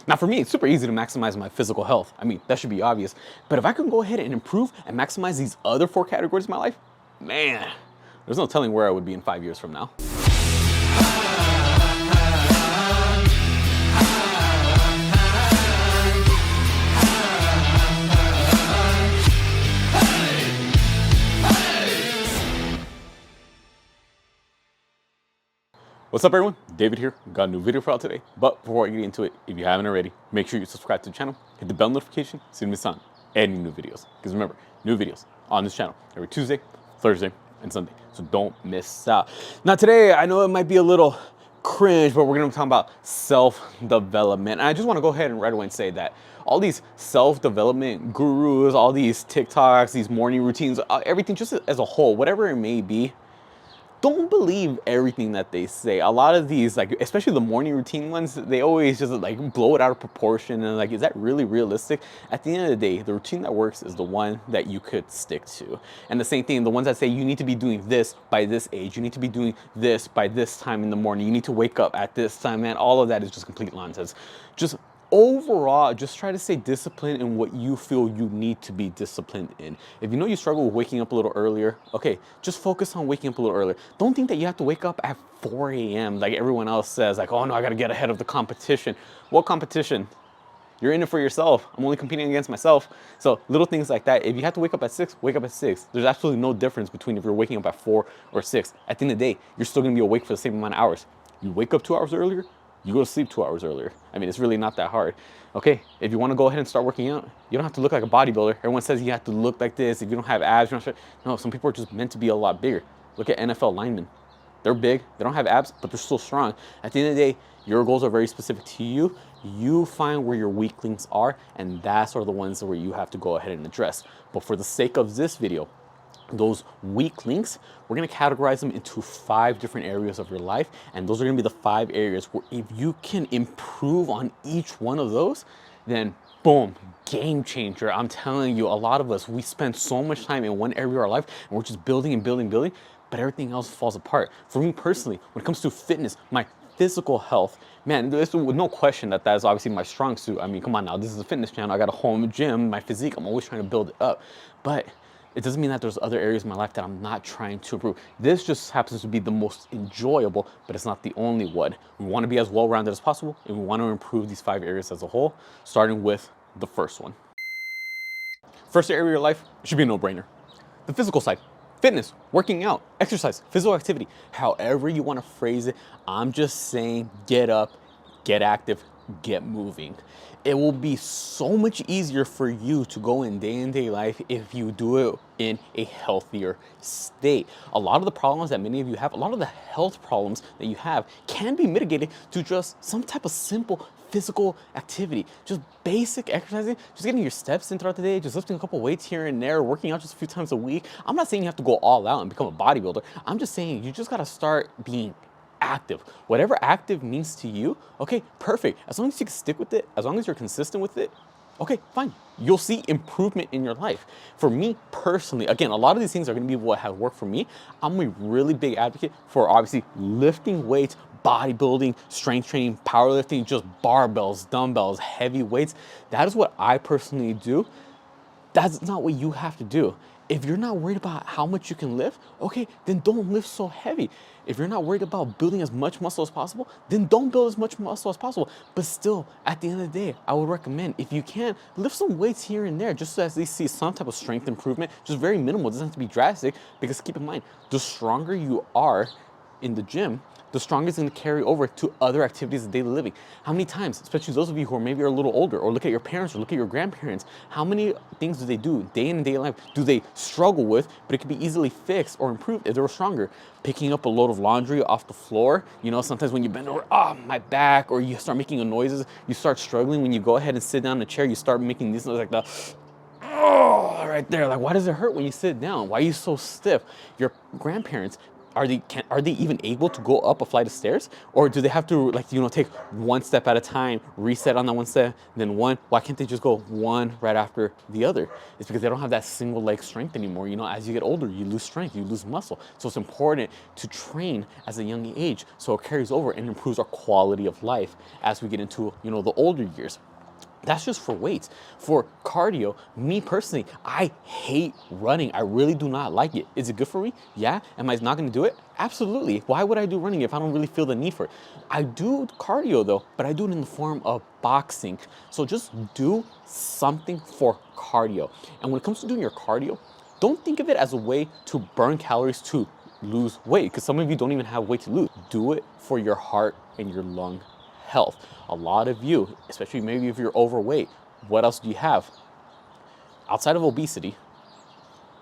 Now for me, it's super easy to maximize my physical health. I mean, that should be obvious. But if I can go ahead and improve and maximize these other 4 categories of my life, man, there's no telling where I would be in 5 years from now. What's up everyone? David here. Got a new video for y'all today. But before I get into it, if you haven't already, make sure you subscribe to the channel, hit the bell notification so you don't miss out on any new videos. Because remember, new videos on this channel every Tuesday, Thursday, and Sunday. So don't miss out. Now today, I know it might be a little cringe, but we're gonna be talking about self-development. And I just wanna go ahead and right away and say that all these self-development gurus, all these TikToks, these morning routines, everything just as a whole, whatever it may be, don't believe everything that they say. A lot of these, like especially the morning routine ones, they always just like blow it out of proportion and like, is that really realistic? At the end of the day, the routine that works is the one that you could stick to. And the same thing, the ones that say you need to be doing this by this age, you need to be doing this by this time in the morning, you need to wake up at this time, man, all of that is just complete nonsense. Just overall, just try to stay disciplined in what you feel you need to be disciplined in. If you know you struggle with waking up a little earlier, okay, just focus on waking up a little earlier. Don't think that you have to wake up at 4 a.m. like everyone else says, like, oh no, I gotta get ahead of the competition. What competition? You're in it for yourself. I'm only competing against myself. So little things like that. If you have to wake up at 6, wake up at 6. There's absolutely no difference between if you're waking up at 4 or 6. At the end of the day, you're still gonna be awake for the same amount of hours. You wake up 2 hours earlier, you go to sleep 2 hours earlier. I mean, it's really not that hard. Okay, if you want to go ahead and start working out, you don't have to look like a bodybuilder. Everyone says you have to look like this. If you don't have abs, you're not sure. No, some people are just meant to be a lot bigger. Look at NFL linemen. They're big, they don't have abs, but they're still strong. At the end of the day, your goals are very specific to you. You find where your weaklings are, and that's are the ones where you have to go ahead and address. But for the sake of this video, those weak links, we're gonna categorize them into 5 different areas of your life. And those are gonna be the 5 areas where if you can improve on each one of those, then boom, game changer. I'm telling you, a lot of us, we spend so much time in one area of our life and we're just building and building, building, but everything else falls apart. For me personally, when it comes to fitness, my physical health, man, there's no question that is obviously my strong suit. I mean, come on now, this is a fitness channel. I got a home gym, my physique, I'm always trying to build it up. But it doesn't mean that there's other areas in my life that I'm not trying to improve. This just happens to be the most enjoyable, but it's not the only one. We want to be as well-rounded as possible, and we want to improve these 5 areas as a whole, starting with the first one. First area of your life should be a no-brainer. The physical side. Fitness, working out, exercise, physical activity, however you want to phrase it. I'm just saying get up, get active, get moving. It will be so much easier for you to go in day life if you do it in a healthier state. A lot of the problems that many of you have, a lot of the health problems that you have can be mitigated to just some type of simple physical activity, just basic exercising, just getting your steps in throughout the day, just lifting a couple weights here and there, working out just a few times a week. I'm not saying you have to go all out and become a bodybuilder. I'm just saying you just got to start being active. Whatever active means to you, okay, perfect. As long as you can stick with it, as long as you're consistent with it, okay, fine. You'll see improvement in your life. For me personally, again, a lot of these things are gonna be what have worked for me. I'm a really big advocate for obviously lifting weights, bodybuilding, strength training, powerlifting, just barbells, dumbbells, heavy weights. That is what I personally do. That's not what you have to do. If you're not worried about how much you can lift, okay, then don't lift so heavy. If you're not worried about building as much muscle as possible, then don't build as much muscle as possible. But still, at the end of the day, I would recommend, if you can, lift some weights here and there, just so at least see some type of strength improvement, just very minimal. It doesn't have to be drastic, because keep in mind, the stronger you are in the gym, the stronger it's going to carry over to other activities of daily living. How many times, especially those of you who are maybe a little older, or look at your parents or look at your grandparents, how many things do they do day in and day life do they struggle with, but it can be easily fixed or improved if they were stronger? Picking up a load of laundry off the floor, you know, sometimes when you bend over, oh, my back, or you start making noises, you start struggling. When you go ahead and sit down in a chair, you start making these noises like the, oh, right there. Like, why does it hurt when you sit down? Why are you so stiff? Your grandparents are they even able to go up a flight of stairs, or do they have to, like, take one step at a time, reset on that one step, then one? Why can't they just go one right after the other? It's because they don't have that single leg strength anymore. As you get older, you lose strength, you lose muscle. So it's important to train as a young age so it carries over and improves our quality of life as we get into the older years. That's just for weights. For cardio, me personally, I hate running. I really do not like it. Is it good for me? Yeah. Am I not going to do it? Absolutely. Why would I do running if I don't really feel the need for it? I do cardio though, but I do it in the form of boxing. So just do something for cardio. And when it comes to doing your cardio, don't think of it as a way to burn calories to lose weight, because some of you don't even have weight to lose. Do it for your heart and your lung health. A lot of you, especially maybe if you're overweight, what else do you have? Outside of obesity,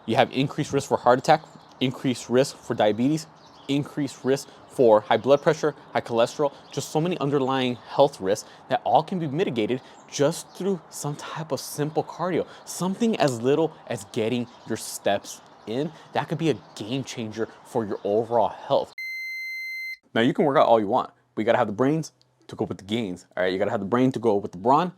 you have increased risk for heart attack, increased risk for diabetes, increased risk for high blood pressure, high cholesterol, just so many underlying health risks that all can be mitigated just through some type of simple cardio. Something as little as getting your steps in, that could be a game changer for your overall health. Now you can work out all you want, but you gotta have the brains to go with the gains. All right, you gotta have the brain to go with the brawn.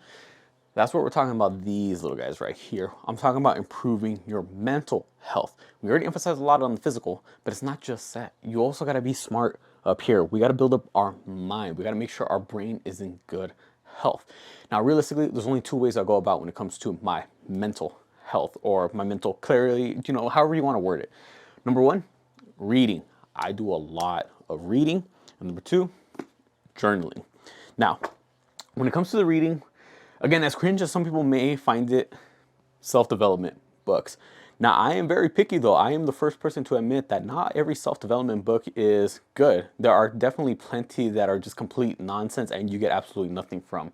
That's what we're talking about, these little guys right here. I'm talking about improving your mental health. We already emphasized a lot on the physical, but it's not just that. You also gotta be smart up here. We gotta build up our mind. We gotta make sure our brain is in good health. Now, realistically, there's only two ways I go about when it comes to my mental health or my mental clarity, however you wanna word it. Number one, reading. I do a lot of reading. And number two, journaling. Now, when it comes to the reading, again, as cringe as some people may find it, self-development books. Now, I am very picky though. I am the first person to admit that not every self-development book is good. There are definitely plenty that are just complete nonsense and you get absolutely nothing from.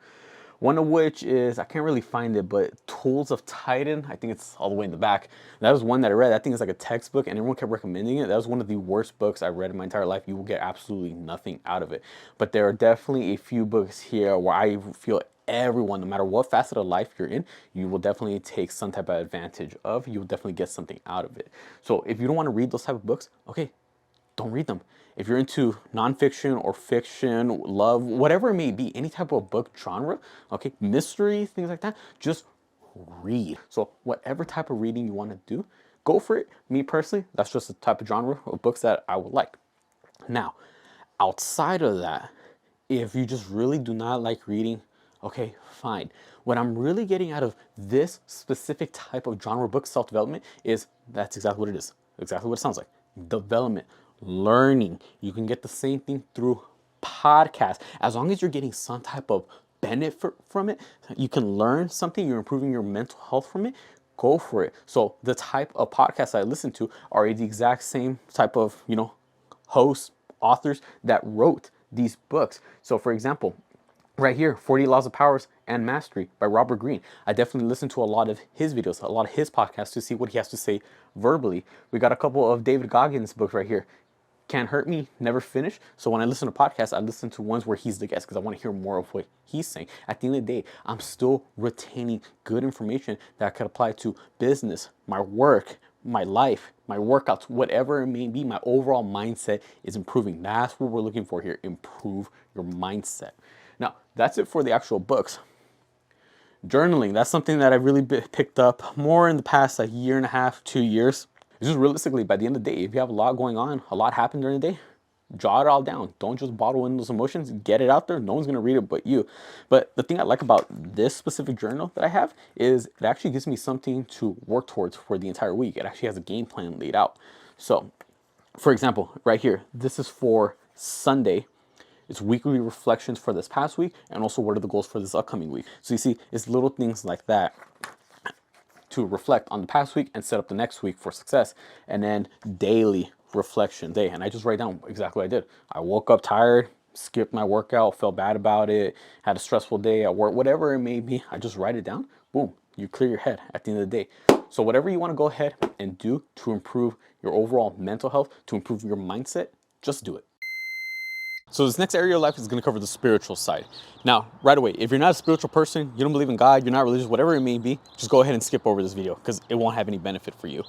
One of which is, I can't really find it, but Tools of Titan. I think it's all the way in the back. That was one that I read. I think it's like a textbook and everyone kept recommending it. That was one of the worst books I read in my entire life. You will get absolutely nothing out of it. But there are definitely a few books here where I feel everyone, no matter what facet of life you're in, you will definitely take some type of advantage of. You will definitely get something out of it. So if you don't want to read those type of books, okay, don't read them. If you're into nonfiction or fiction, love, whatever it may be, any type of book genre, okay, mystery, things like that, just read. So whatever type of reading you want to do, go for it. Me personally, that's just the type of genre of books that I would like. Now, outside of that, if you just really do not like reading, okay, fine. What I'm really getting out of this specific type of genre book, self-development, is that's exactly what it is. Exactly what it sounds like. Development. Learning. You can get the same thing through podcasts. As long as you're getting some type of benefit from it, you can learn something, you're improving your mental health from it, go for it. So the type of podcasts I listen to are the exact same type of, hosts, authors that wrote these books. So for example, right here, 40 Laws of Powers and Mastery by Robert Greene. I definitely listen to a lot of his videos, a lot of his podcasts to see what he has to say verbally. We got a couple of David Goggins' books right here. Can't Hurt Me, Never Finish. So when I listen to podcasts, I listen to ones where he's the guest because I want to hear more of what he's saying. At the end of the day, I'm still retaining good information that I could apply to business, my work, my life, my workouts, whatever it may be. My overall mindset is improving. That's what we're looking for here. Improve your mindset. Now, that's it for the actual books. Journaling, that's something that I really picked up more in the past year and a half, 2 years. It's just realistically, by the end of the day, if you have a lot going on, a lot happened during the day, jot it all down. Don't just bottle in those emotions. Get it out there. No one's going to read it but you. But the thing I like about this specific journal that I have is it actually gives me something to work towards for the entire week. It actually has a game plan laid out. So, for example, right here, this is for Sunday. It's weekly reflections for this past week and also what are the goals for this upcoming week. So you see, it's little things like that to reflect on the past week and set up the next week for success. And then daily reflection day. And I just write down exactly what I did. I woke up tired, skipped my workout, felt bad about it, had a stressful day at work, whatever it may be. I just write it down. Boom, you clear your head at the end of the day. So whatever you want to go ahead and do to improve your overall mental health, to improve your mindset, just do it. So this next area of life is going to cover the spiritual side. Now, right away, if you're not a spiritual person, you don't believe in God, you're not religious, whatever it may be, just go ahead and skip over this video because it won't have any benefit for you.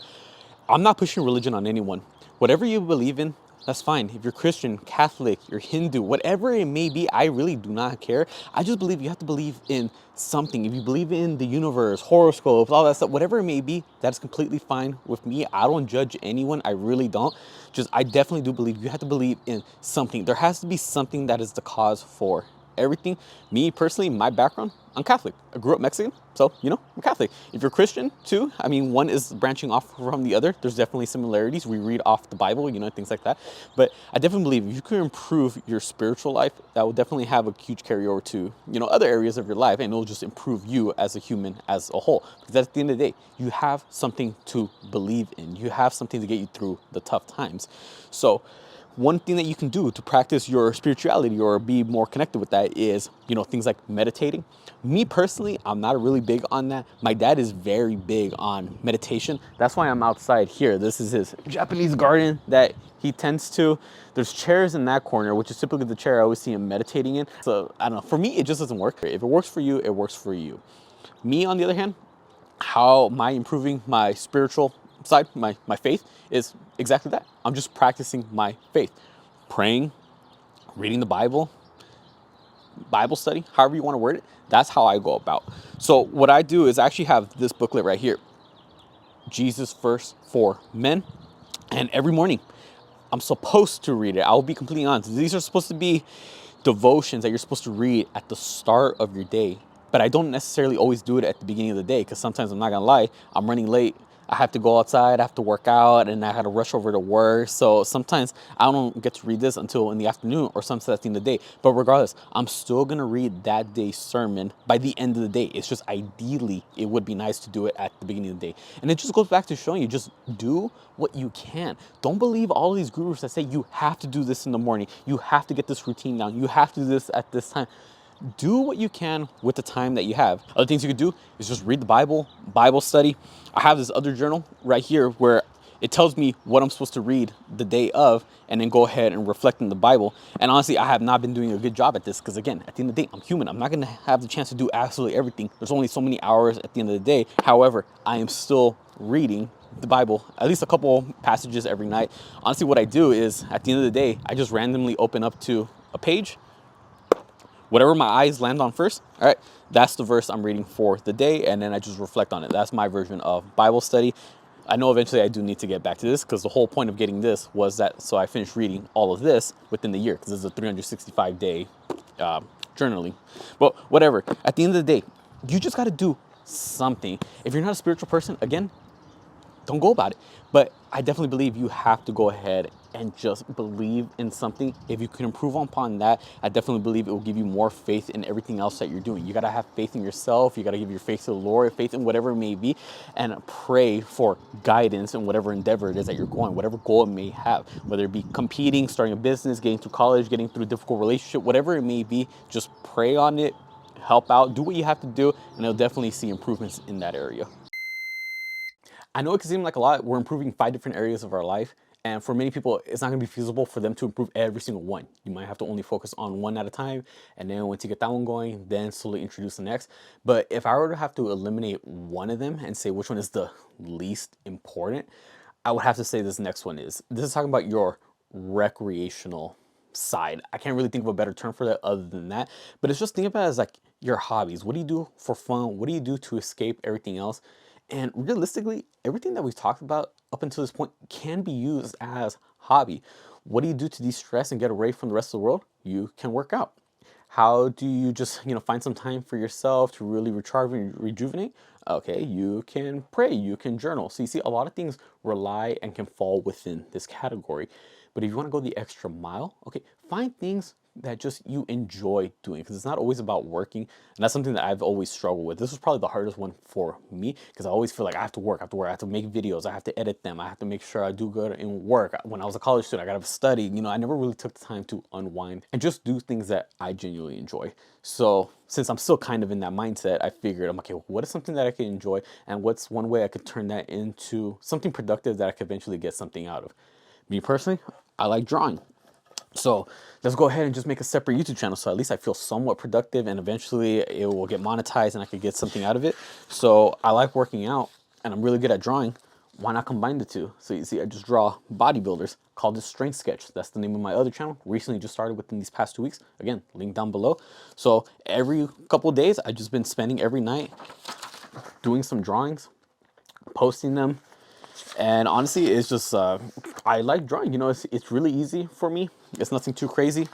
I'm not pushing religion on anyone. Whatever you believe in, that's fine. If you're Christian, Catholic, you're Hindu, whatever it may be, I really do not care. I just believe you have to believe in something. If you believe in the universe, horoscopes, all that stuff, whatever it may be, that's completely fine with me. I don't judge anyone. I really don't. Just, I definitely do believe you have to believe in something. There has to be something that is the cause for everything. Me personally, my background, I'm Catholic. I grew up Mexican, so I'm Catholic. If you're Christian too, I mean, one is branching off from the other. There's definitely similarities. We read off the Bible, things like that. But I definitely believe if you can improve your spiritual life, that will definitely have a huge carryover to other areas of your life, and it'll just improve you as a human as a whole. Because at the end of the day, you have something to believe in. You have something to get you through the tough times. So one thing that you can do to practice your spirituality or be more connected with that is, things like meditating. Me personally, I'm not really big on that. My dad is very big on meditation. That's why I'm outside here. This is his Japanese garden that he tends to. There's chairs in that corner, which is typically the chair I always see him meditating in. So I don't know, for me, it just doesn't work. If it works for you, it works for you. Me, on the other hand, how am I improving my spiritual side, my faith, is exactly that. I'm just practicing my faith. Praying, reading the Bible study, however you want to word it. That's how I go about. So what I do is I actually have this booklet right here, Jesus First for Men. And every morning I'm supposed to read it. I'll be completely honest. These are supposed to be devotions that you're supposed to read at the start of your day. But I don't necessarily always do it at the beginning of the day, because sometimes, I'm not gonna lie, I'm running late. I have to go outside, I have to work out, and I had to rush over to work. So sometimes I don't get to read this until in the afternoon or sometimes at the end of the day. But regardless, I'm still gonna read that day's sermon by the end of the day. It's just, ideally, it would be nice to do it at the beginning of the day. And it just goes back to showing you, just do what you can. Don't believe all these gurus that say you have to do this in the morning. You have to get this routine down. You have to do this at this time. Do what you can with the time that you have. Other things you could do is just read the Bible study. I have this other journal right here where it tells me what I'm supposed to read the day of, and then go ahead and reflect in the Bible. And honestly, I have not been doing a good job at this, because again, at the end of the day, I'm human. I'm not going to have the chance to do absolutely everything. There's only so many hours at the end of the day. However, I am still reading the Bible, at least a couple passages every night. Honestly, what I do is, at the end of the day, I just randomly open up to a page. Whatever my eyes land on first, all right, that's the verse I'm reading for the day, and then I just reflect on it. That's my version of Bible study. I know eventually I do need to get back to this, because the whole point of getting this was that so I finished reading all of this within the year, because this is a 365-day journaling. But whatever, at the end of the day, you just got to do something. If you're not a spiritual person, again, don't go about it. But I definitely believe you have to go ahead and just believe in something. If you can improve upon that, I definitely believe it will give you more faith in everything else that you're doing. You got to have faith in yourself. You got to give your faith to the Lord, faith in whatever it may be, and pray for guidance in whatever endeavor it is that you're going, whatever goal it may have, whether it be competing, starting a business, getting through college, getting through a difficult relationship, whatever it may be. Just pray on it, help out, do what you have to do, and you'll definitely see improvements in that area. I know it can seem like a lot. We're improving 5 different areas of our life. And for many people, it's not going to be feasible for them to improve every single one. You might have to only focus on one at a time. And then once you get that one going, then slowly introduce the next. But if I were to have to eliminate one of them and say which one is the least important, I would have to say this next one is. This is talking about your recreational side. I can't really think of a better term for that other than that. But it's just think about it as like your hobbies. What do you do for fun? What do you do to escape everything else? And realistically, everything that we've talked about up until this point can be used as hobby. What do you do to de-stress and get away from the rest of the world? You can work out. How do you just, find some time for yourself to really recharge and rejuvenate? Okay, you can pray, you can journal. So you see, a lot of things rely and can fall within this category. But if you want to go the extra mile, okay, find things that just you enjoy doing, because it's not always about working. And that's something that I've always struggled with. This was probably the hardest one for me, because I always feel like I have to work, I have to make videos, I have to edit them, I have to make sure I do good in work. When I was a college student, I got to study. I never really took the time to unwind and just do things that I genuinely enjoy. So since I'm still kind of in that mindset, I figured, I'm okay, what is something that I can enjoy, and what's one way I could turn that into something productive that I could eventually get something out of. Me personally, I like drawing. So let's go ahead and just make a separate YouTube channel, so at least I feel somewhat productive, and eventually it will get monetized and I could get something out of it. So I like working out and I'm really good at drawing. why not combine the two? So you see, I just draw bodybuilders, call this Strength Sketch. That's the name of my other channel. Recently just started within these past 2 weeks. Again, link down below. So every couple of days, I've just been spending every night doing some drawings, posting them. And honestly, it's just, I like drawing, you know, it's really easy for me. It's nothing too crazy,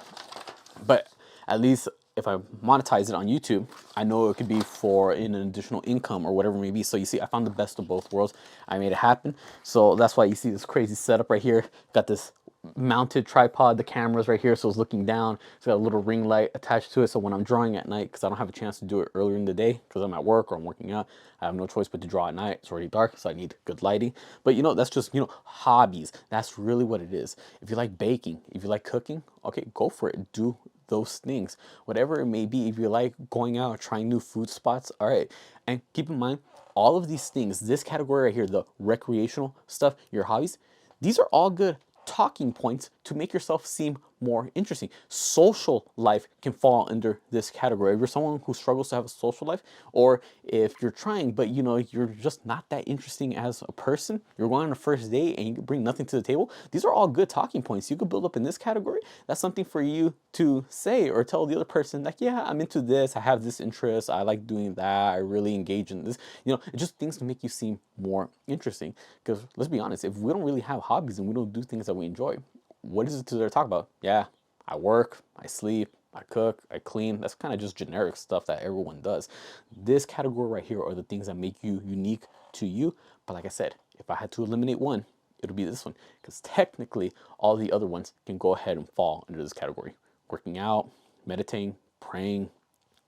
but at least if I monetize it on YouTube, I know it could be for an additional income or whatever it may be. So you see, I found the best of both worlds. I made it happen. So that's why you see this crazy setup right here. Got this mounted tripod, the camera's right here, so it's looking down. It's got a little ring light attached to it, so when I'm drawing at night, because I don't have a chance to do it earlier in the day because I'm at work or I'm working out, I have no choice but to draw at night. It's already dark, so I need good lighting. But you know, that's just, you know, hobbies. That's really what it is. If you like baking, if you like cooking, okay, go for it. Do those things, whatever it may be. If you like going out, trying new food spots, all right. And keep in mind, all of these things, this category right here, the recreational stuff, your hobbies, these are all good talking points to make yourself seem more interesting. Social life can fall under this category. If you're someone who struggles to have a social life, or if you're trying but you know you're just not that interesting as a person, you're going on a first date and you bring nothing to the table, these are all good talking points you could build up in this category. That's something for you to say or tell the other person, like, yeah, I'm into this, I have this interest, I like doing that, I really engage in this. You know, it's just things to make you seem more interesting. Because let's be honest, if we don't really have hobbies and we don't do things that we enjoy, what is it to talk about? Yeah, I work, I sleep, I cook, I clean. That's kind of just generic stuff that everyone does. This category right here are the things that make you unique to you. But like I said, if I had to eliminate one, it'll be this one. Because technically, all the other ones can go ahead and fall under this category. Working out, meditating, praying,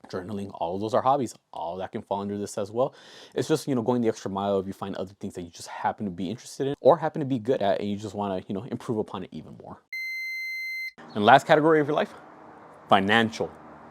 journaling, all of those are hobbies. All that can fall under this as well. It's just, you know, going the extra mile if you find other things that you just happen to be interested in or happen to be good at and you just want to, you know, improve upon it even more. And last category of your life, financial,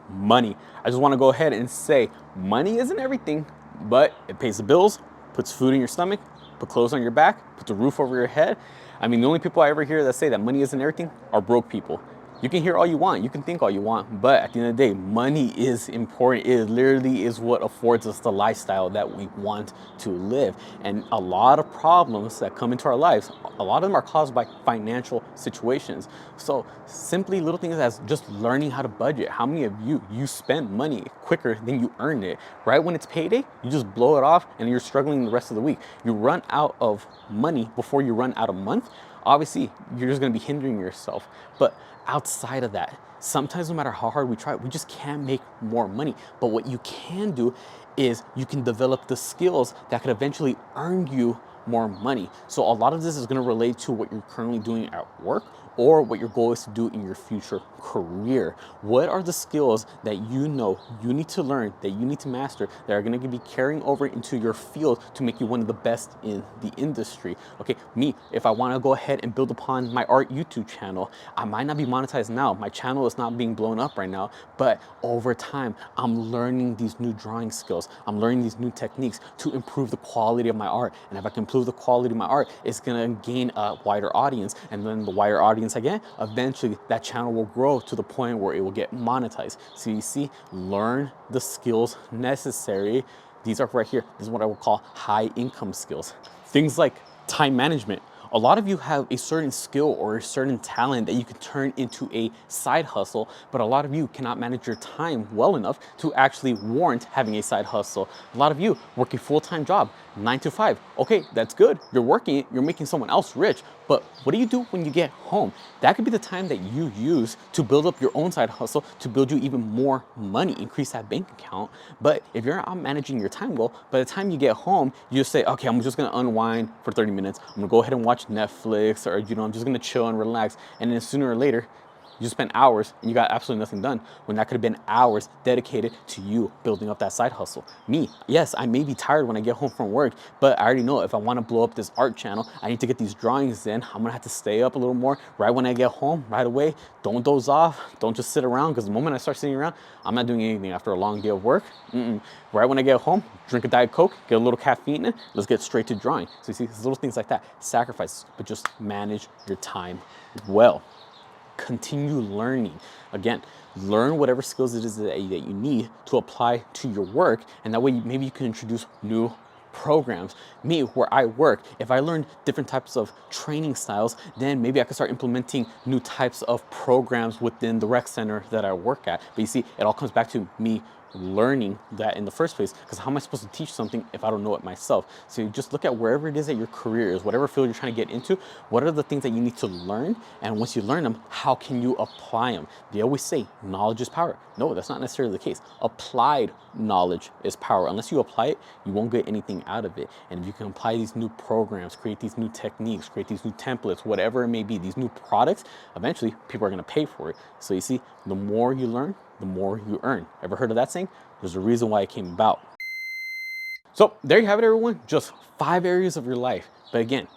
money. I just want to go ahead and say money isn't everything, but it pays the bills, puts food in your stomach, put clothes on your back, puts a roof over your head. I mean, the only people I ever hear that say that money isn't everything are broke people. You can hear all you want, you can think all you want, but at the end of the day, money is important. It literally is what affords us the lifestyle that we want to live. And a lot of problems that come into our lives, a lot of them are caused by financial situations. So simply little things as just learning how to budget. How many of you spend money quicker than you earn it? Right when it's payday, you just blow it off and you're struggling the rest of the week. You run out of money before you run out of month. Obviously, you're just gonna be hindering yourself. But outside of that, sometimes no matter how hard we try, we just can't make more money. But what you can do is you can develop the skills that could eventually earn you more money. So a lot of this is going to relate to what you're currently doing at work or what your goal is to do in your future career. What are the skills that you know you need to learn, that you need to master, that are going to be carrying over into your field to make you one of the best in the industry? Okay, me, if I want to go ahead and build upon my art YouTube channel, I might not be monetized now. My channel is not being blown up right now, but over time, I'm learning these new drawing skills. I'm learning these new techniques to improve the quality of my art. And if I can improve the quality of my art, it's going to gain a wider audience. And then the wider audience again, eventually that channel will grow to the point where it will get monetized. So you see, learn the skills necessary. These are right here. This is what I would call high income skills. Things like time management. A lot of you have a certain skill or a certain talent that you can turn into a side hustle, but a lot of you cannot manage your time well enough to actually warrant having a side hustle. A lot of you work a full-time job, 9 to 5. Okay, that's good. You're working it, you're making someone else rich, but what do you do when you get home? That could be the time that you use to build up your own side hustle, to build you even more money, increase that bank account. But if you're not managing your time well, by the time you get home, you just say, okay, I'm just gonna unwind for 30 minutes. I'm gonna go ahead and watch Netflix, or I'm just gonna chill and relax. And then sooner or later, you spent hours and you got absolutely nothing done, when that could have been hours dedicated to you building up that side hustle. Me, yes, I may be tired when I get home from work, but I already know if I want to blow up this art channel, I need to get these drawings in. I'm gonna have to stay up a little more right when I get home, right away. Don't doze off, don't just sit around, because the moment I start sitting around, I'm not doing anything after a long day of work. Right when I get home, drink a Diet Coke, get a little caffeine in, let's get straight to drawing. So you see, little things like that, sacrifices, but just manage your time well. Continue learning. Again, learn whatever skills it is that you need to apply to your work, and that way maybe you can introduce new programs. Me, where I work, if I learn different types of training styles, then maybe I can start implementing new types of programs within the rec center that I work at. But you see, it all comes back to me learning that in the first place, because how am I supposed to teach something if I don't know it myself? So you just look at wherever it is that your career is, whatever field you're trying to get into, what are the things that you need to learn? And once you learn them, how can you apply them? They always say knowledge is power. No, that's not necessarily the case. Applied knowledge is power. Unless you apply it, you won't get anything out of it. And if you can apply these new programs, create these new techniques, create these new templates, whatever it may be, these new products, eventually people are going to pay for it. So you see, the more you learn, the more you earn. Ever heard of that saying? There's a reason why it came about. So there you have it, everyone. Just 5 areas of your life. But again,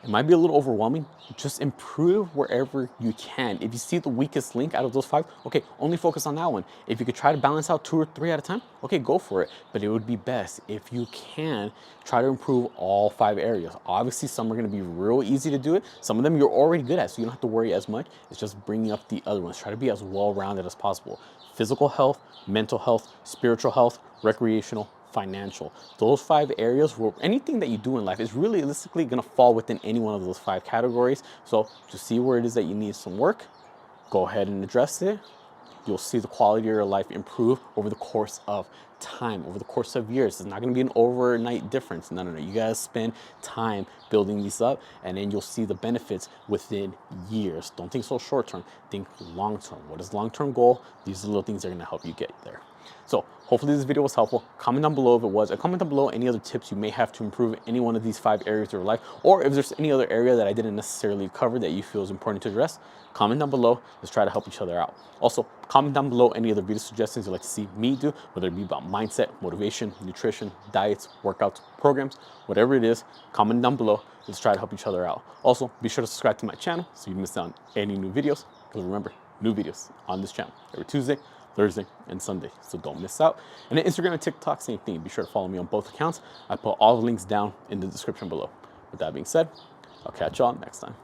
it might be a little overwhelming. Just improve wherever you can. If you see the weakest link out of those 5, okay, only focus on that one. If you could try to balance out 2 or 3 at a time, okay, go for it. But it would be best if you can try to improve all 5 areas. Obviously, some are going to be real easy to do it. Some of them you're already good at, so you don't have to worry as much. It's just bringing up the other ones. Try to be as well-rounded as possible. Physical health, mental health, spiritual health, recreational, financial. Those 5 areas where anything that you do in life is realistically going to fall within any one of those 5 categories. So to see where it is that you need some work, go ahead and address it. You'll see the quality of your life improve over the course of time, over the course of years. It's not going to be an overnight difference. No. You guys spend time building these up, and then you'll see the benefits within years. Don't think so short term, think long term. What is the long-term goal? These are the little things that are going to help you get there. So hopefully this video was helpful. Comment down below if it was, and comment down below any other tips you may have to improve any one of these 5 areas of your life, or if there's any other area that I didn't necessarily cover that you feel is important to address. Comment down below. Let's try to help each other out. Also, comment down below any other video suggestions you'd like to see me do, whether it be about mindset, motivation, nutrition, diets, workouts, programs, whatever it is, comment down below. Let's try to help each other out. Also, be sure to subscribe to my channel so you don't miss out on any new videos. Because remember, new videos on this channel every Tuesday, Thursday, and Sunday, so don't miss out. And then Instagram and TikTok, same thing. Be sure to follow me on both accounts. I put all the links down in the description below. With that being said, I'll catch y'all next time.